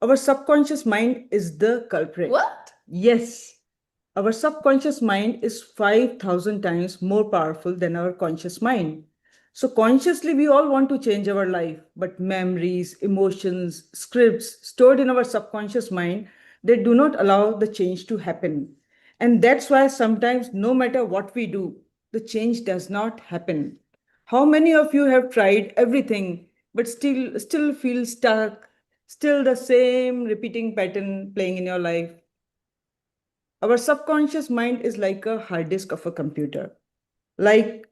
Our subconscious mind is the culprit. What? Yes, our subconscious mind is 5,000 times more powerful than our conscious mind. So, consciously, we all want to change our life, but memories, emotions, scripts stored in our subconscious mind, they do not allow the change to happen. And that's why sometimes, no matter what we do, the change does not happen. How many of you have tried everything but still feel stuck, still the same repeating pattern playing in your life? Our subconscious mind is like a hard disk of a computer. Like,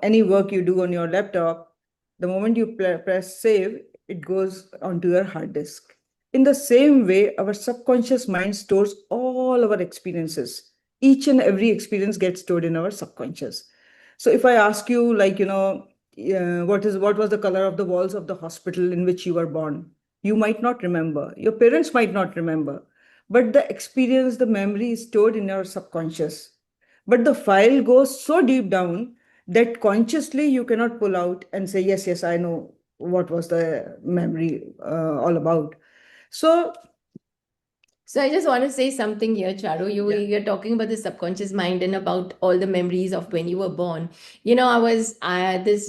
any work you do on your laptop, the moment you press save, it goes onto your hard disk. In the same way, our subconscious mind stores all our experiences. Each and every experience gets stored in our subconscious. So if I ask you, like, what was the color of the walls of the hospital in which you were born, you might not remember. Your parents might not remember, but the experience, the memory is stored in your subconscious. But the file goes so deep down that consciously you cannot pull out and say, yes, yes, I know what was the memory all about. So, So I just want to say something here, Charu. yeah. You're talking about the subconscious mind and about all the memories of when you were born. I was this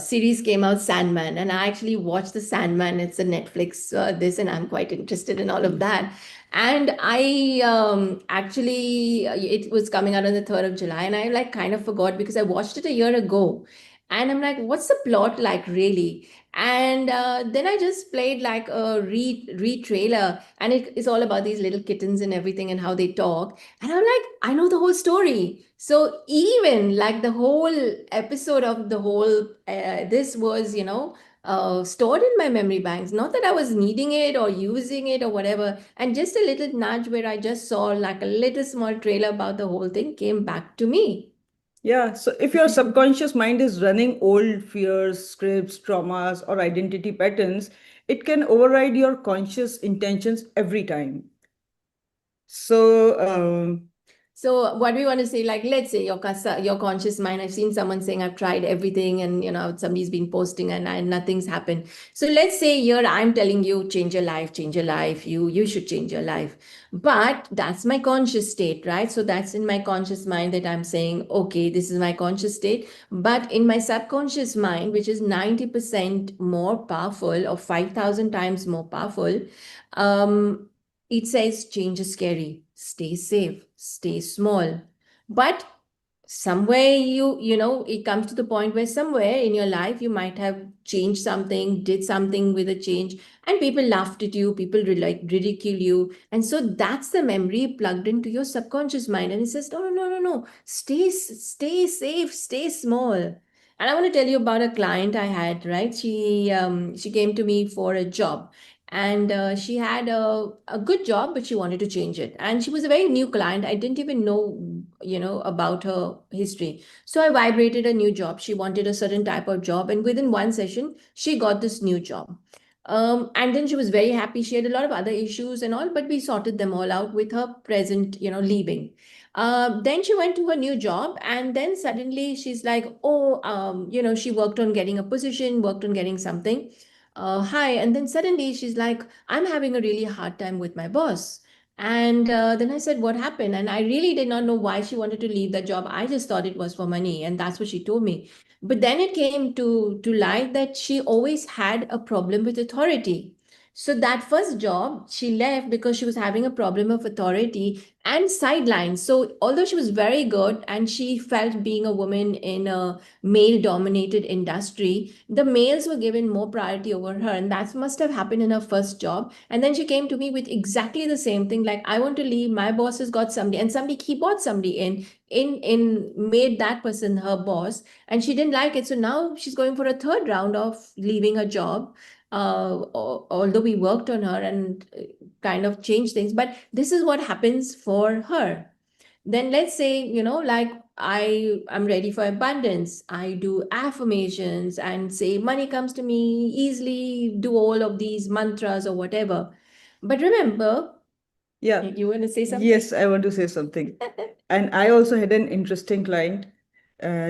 series came out, Sandman, and I actually watched the Sandman. It's a Netflix and I'm quite interested in all of that. And I actually it was coming out on the 3rd of July, and I like kind of forgot because I watched it a year ago, and I'm like, what's the plot like really? And then I just played like a re trailer, and it is all about these little kittens and everything and how they talk. And I'm like, I know the whole story. So even like the whole episode of the whole this was stored in my memory banks. Not that I was needing it or using it or whatever. And just a little nudge where I just saw like a little small trailer about the whole thing came back to me. Yeah. So if your subconscious mind is running old fears, scripts, traumas, or identity patterns, it can override your conscious intentions every time. So, So what we want to say, like, let's say your conscious mind. I've seen someone saying I've tried everything, and somebody's been posting, and nothing's happened. So let's say here I'm telling you, change your life, change your life. You should change your life. But that's my conscious state, right? So that's in my conscious mind that I'm saying, okay, this is my conscious state. But in my subconscious mind, which is 90% more powerful or 5,000 times more powerful, um, it says change is scary, stay safe, stay small. But somewhere it comes to the point where somewhere in your life you might have changed something, did something with a change, and people laughed at you, people like ridicule you. And so that's the memory plugged into your subconscious mind. And it says, no, no, no, no, no, stay safe, stay small. And I want to tell you about a client I had, right? She came to me for a job, and she had a good job, but she wanted to change it, and she was a very new client. I didn't even know about her history. So I vibrated a new job. She wanted a certain type of job, and within one session she got this new job. And then she was very happy. She had a lot of other issues and all, but we sorted them all out with her present leaving. Then she went to her new job, and then suddenly she's like, oh, she worked on getting a position, worked on getting something. Hi. And then suddenly she's like, I'm having a really hard time with my boss. And then I said, what happened? And I really did not know why she wanted to leave that job. I just thought it was for money. And that's what she told me. But then it came to light that she always had a problem with authority. So that first job, she left because she was having a problem of authority and sidelines. So although she was very good and she felt being a woman in a male dominated industry, the males were given more priority over her. And that must have happened in her first job. And then she came to me with exactly the same thing, like, I want to leave, my boss has got somebody, and somebody, he bought somebody in made that person her boss, and she didn't like it. So now she's going for a third round of leaving her job. Although we worked on her and kind of changed things, but this is what happens for her. Then let's say, like, I am ready for abundance. I do affirmations and say money comes to me easily, do all of these mantras or whatever. But remember, yeah. you want to say something? Yes, I want to say something. And I also had an interesting client.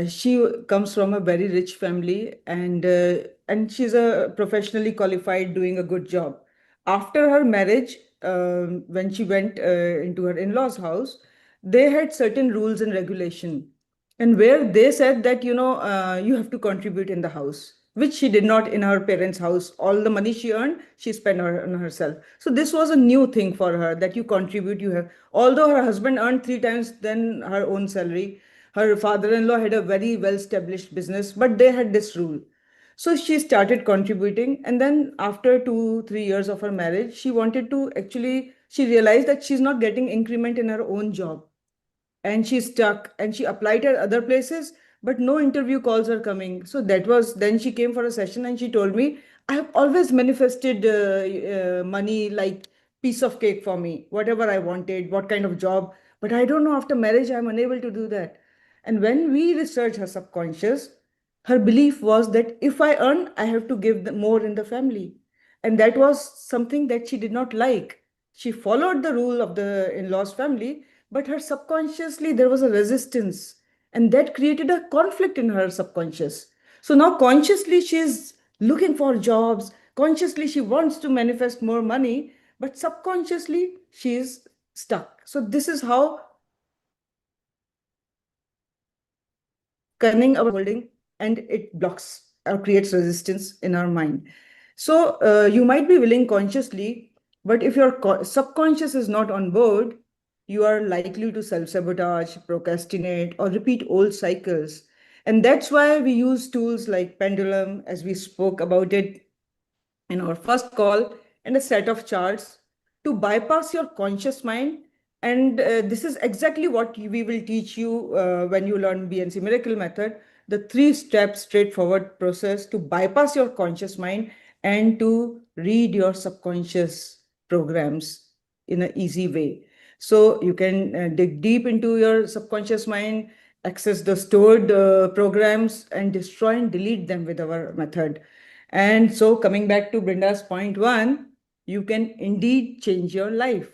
She comes from a very rich family, and she's a professionally qualified, doing a good job. after her marriage, when she went into her in-laws' house, they had certain rules and regulation, and where they said that you have to contribute in the house, which she did not in her parents' house. All the money she earned, she spent on herself. So this was a new thing for her, that you contribute. You have, although her husband earned three times than her own salary, her father-in-law had a very well-established business, but they had this rule. So she started contributing, and then after 2 3 years of her marriage, she wanted to actually, she realized that she's not getting increment in her own job, and she's stuck, and she applied at other places, but no interview calls are coming. So that was, then she came for a session and she told me, I have always manifested money like piece of cake for me, whatever I wanted, what kind of job, but I don't know, after marriage I'm unable to do that. And when we research her subconscious, her belief was that if I earn, I have to give more in the family, and that was something that she did not like. She followed the rule of the in-laws family, but her subconsciously there was a resistance, and that created a conflict in her subconscious. So now consciously she's looking for jobs, consciously she wants to manifest more money, but subconsciously she is stuck. So this is how cunning our holding, and it blocks or creates resistance in our mind. So you might be willing consciously, but if your subconscious is not on board, you are likely to self-sabotage, procrastinate, or repeat old cycles. And that's why we use tools like pendulum, as we spoke about it in our first call, and a set of charts to bypass your conscious mind. And this is exactly what we will teach you when you learn BNC Miracle Method, the 3 step straightforward process to bypass your conscious mind and to read your subconscious programs in an easy way. So you can dig deep into your subconscious mind, access the stored programs, and destroy and delete them with our method. And so, coming back to Brinda's point one, you can indeed change your life.